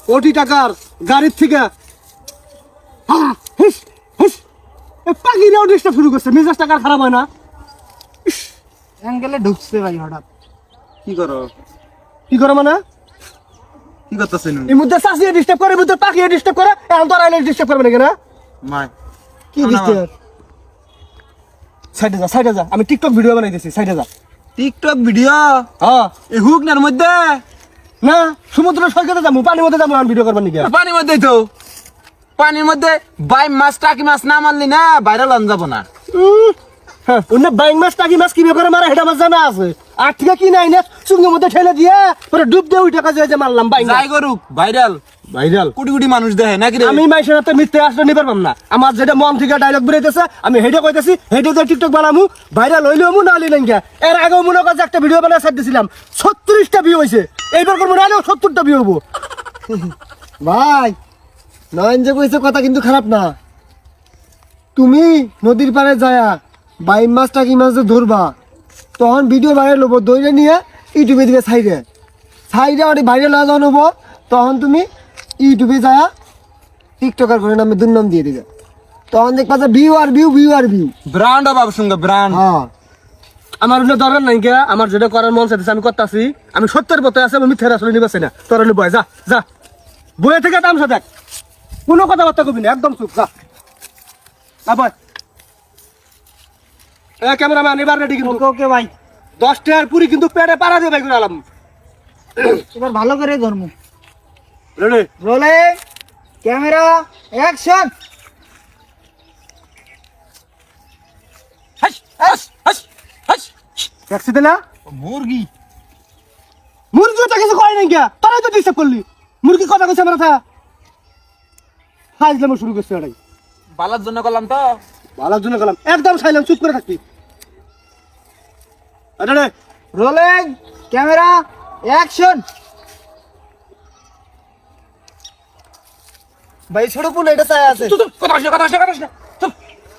কোটি টাকার গাড়ির থেকে পাখিরাও ডিস্টার্ব শুরু করছে, মেজাজ টাকার খারাপ হয় না? অ্যাঙ্গেলে ঢুকছে ভাই হঠাৎ। কি করো মানে? কি করতেছেন? এই মধ্যে চাষিয়ে ডিস্টার্ব করে, মধ্যে পাখিয়ে ডিস্টার্ব করে, এখন তো আর আইলে ডিস্টার্ব করবে নাকি না? মাই কি ডিস্টার্ব? সাইডে যা, আমি টিকটক ভিডিও বানাইতেছি, সাইডে যা। টিকটক ভিডিও হ্যাঁ এই হুক নার মধ্যে না, সমুদ্র সৈকতে যাবো, পানির মধ্যে যাবো, আমি ভিডিও করবার নাকি? পানির মধ্যেই তো, পানির মধ্যে বাই মাছ টাকি মাছ না মারলি না ভাইরাল আন যাব না। হ্যাঁ, অন্য বাইং মাছ টাকি মাছ কি ব্যাপারে মারা হেটা মাছ জানা আছে, আর থেকে কি নাই না চুঙ্গের মধ্যে ঠেলে দিয়ে পরে ডুব দিয়ে উঠে কাজে যে মারলাম বাইং যাই করুক ভাইরাল, ভাইরাল। কোটি কোটি মানুষ দেখে নাকি রে? আমি মাইশের হাতে মিথ্যে আসলে নিবার পাম না, আমার যেটা মন থেকে ডায়লগ বেরোইতেছে আমি হেডে কইতেছি, হেডে যে টিকটক বানামু, ভাইরাল হইলেও মু না হইলে নাই। এর আগেও মনে কাজ একটা ভিডিও বানায় ছাড় দিছিলাম, 36টা ভিউ হয়েছে, এইবার করবো না হলেও 70টা ভিউ হবো। ভাই নয়ন যে কইছে কথা কিন্তু খারাপ না, তুমি নদীর পাড়ে যায়া বাইম মাছ টাকি মাছ যে ধরবা, তখন ভিডিও ভাইরাল হবো, দইরে নিয়ে ইউটিউবে দিবে সাইডে ওটি ভাইরাল হওয়া যখন হবো, তখন তুমি ইউটিউবে যায়া টিকটকার করে নামে দুর্নাম দিয়ে দিবে, তখন দেখবা যে ভিউ আর ভিউ, ভিউ আর ভিউ। ব্র্যান্ড বাবুর সঙ্গে ব্র্যান্ড। হ্যাঁ, আমার ওটা দরকার নাই কে, আমার যেটা করার মন চাইতেছে আমি করতেছি, আমি সত্যের পথে আছি, আমি মিথ্যের আসলে নিবাসি না। তোর বয় যা যা, বইয়ে থেকে তামসা দেখ, কোনো কথাবার্তা কবি না, একদম চুপ যা। বয় ক্যামেরাম্যান এবার রেডি কিন্তু। ওকে ভাই, 10 টাকার পুরি কিন্তু পেটে পাড়া দিয়ে বাইক আলাম। এবার ভালো করে ধর্ম। রেডি রোলে ক্যামেরা অ্যাকশন। হাস হাস হাস হাস ট্যাক্সি দিলা মুরগি মুরগিটা কিছু কয় নাই কে, তোরাই তো ডিস্টার্ব করলি। মুরগি কথা কইছে আমার কথা, ফাইজলামো শুরু করছে এটাই। বালার জন্য করলাম তো। ভালোর জন্য গেলাম, একদম সাইলেন্ট, চুপ করে থাকবি। Ready rolling camera action. ভাই ছোট পুল এটা চাই আছে, চুপ কথা আসলে কথা আসলে কথা আসলে চুপ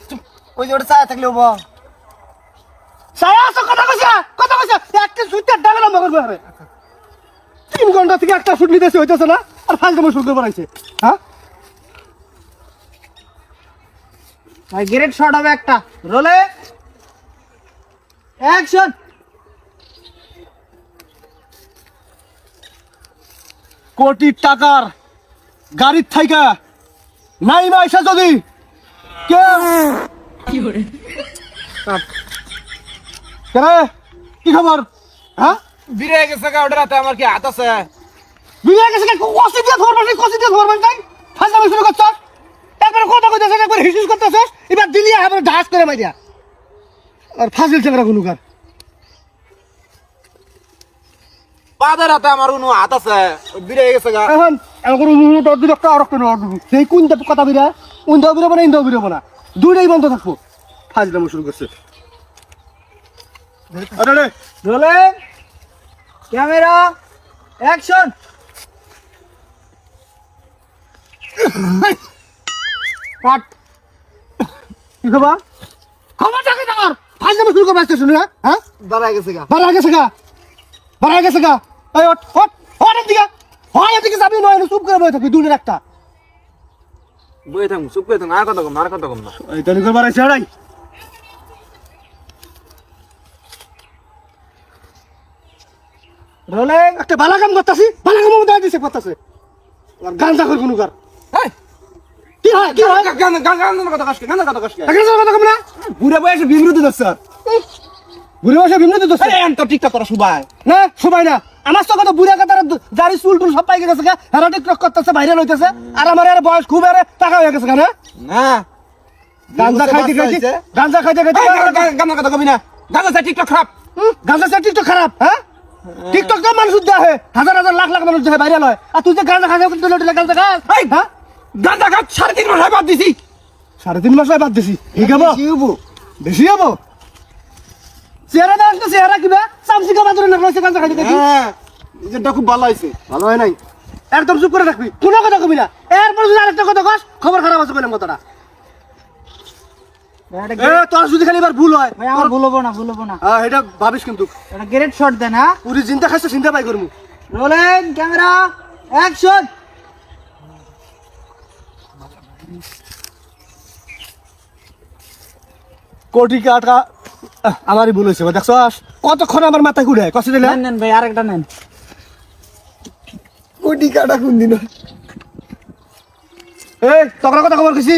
চুপ। ওই যে ওটা চাই থাকলে হবো। চাই আছে, কথা কইছে একটা সুইটটা ডালে লম্বা করবে আরে 3 ঘন্টা থেকে একটা শুট নিতেছে, হইতেছে না, আর ফাইজলামো শুরু করে বানাইছে। হ্যাঁ ভাই গ্রেট শট হবে একটা। রোলে অ্যাকশন। কোটি টাকার গাড়ির থাইকা নাই মাইসা যদি কে কেরে কি খবর? হ্যাঁ বিরে গেছে গা ওটা রাতে, আমার কি হাত আছে? বিয়ে গেছে কষি দিয়ে ধরবেন তাই ফাঁসামি শুরু করছ, একবার কথা কইতেছ, একবার হিসুস করতেছ, এবার দিলি আবার ঢাস করে মাইয়া আর ফাজিল চেংরা গুনুকার। পাদের হাতে আমার উনু হাত আছে, বিরে গেছে গা। এখন এখন একটা আর একটা সেই কোন কথা বিরা, উন্দা বিরব না ইন্দা বিরব না, দুইটাই বন্ধ থাকবো। ফাজিলামো শুরু করছে। আরে রোলে ক্যামেরা অ্যাকশন। কাট কি খবর? খবরটা কি তোমার? ফাজিলামো শুরু করবে আসতে শুনে না? হ্যাঁ দাঁড়ায় গেছে গা। বাড়া গেছে গা এই ওট এদিকে যাবি নয়, চুপ করে বসে থাকবি, দুইটার একটা। বই থাকুন, চুপ করে থাকুন, আর কথা কম না, আর কথা কম না। এই তালি করে বাড়াইছে আড়াই রোলে একটা ভালো কাম করতেছি, ভালো কাম মধ্যে দিছে করতেছে, আর গাঞ্জা করে গুনুকার। এই, কি হয় গান কথা কাশকে, গান কথা কাশকে। গাঞ্জা কথা কম না, বুড়া বয়সে বিমৃত দছ স্যার, বুড়া বয়সে বিমৃত দছ এই এন তো টিকটক করা সুবাই। না সবাই না, আমার তো কত বুড়া কাতার দাড়ি চুল টুল সব পাই গেছে, হেরা টিকটক করতেছে, ভাইরাল হইতেছে, আর আমার এর বয়স খুব এর টাকা হয়ে গেছে। না না গাঞ্জা খাইতে গান কথা কবি না, গান আছে টিকটক খারাপ। গাঞ্জা স্যার টিকটক খারাপ? হ্যাঁ টিকটক তো মানুষ দেখে, হাজার হাজার লাখ লাখ মানুষ দেখে, ভাইরাল হয়, আর তুই যে গাঞ্জা খাই গাঞ্জা খাস? হ্যাঁ গাঁজা খাত 3.5 মাস বাদ দিছি। 3.5 মাস বাদ দিছি, ঠিক হবো? বেশি হবো? চেহারা দেখ তো, চেহারা কিবা চামচিকা বাদরে না রয়েছে গাঞ্জা খাইতে। হ্যাঁ এটা খুব ভালো হইছে। ভালো হয় নাই, একদম চুপ করে থাকবি, কোনো কথা কবি না, এরপর যদি আরেকটা কথা কস খবর খারাপ আছে বললাম কথাটা। তোর যদি খালি এবার ভুল হয়, ভাই আমার ভুলবো না। হ্যাঁ এটা ভাবিস কিন্তু, এটা গ্রেট শট দেন। হ্যাঁ পুরি চিন্তা খাইছে চিন্তা পাই করবো। Rolling camera action. কোটি টাকা আমারই ভুল হয়েছে দেখছস কতক্ষণ আমার মাথা ঘুরে কষ্ট দিলে নেন নেন ভাই আরেকটা নেন। কোটি কাটা কোন দিন এই তখন কথা খবর কইছি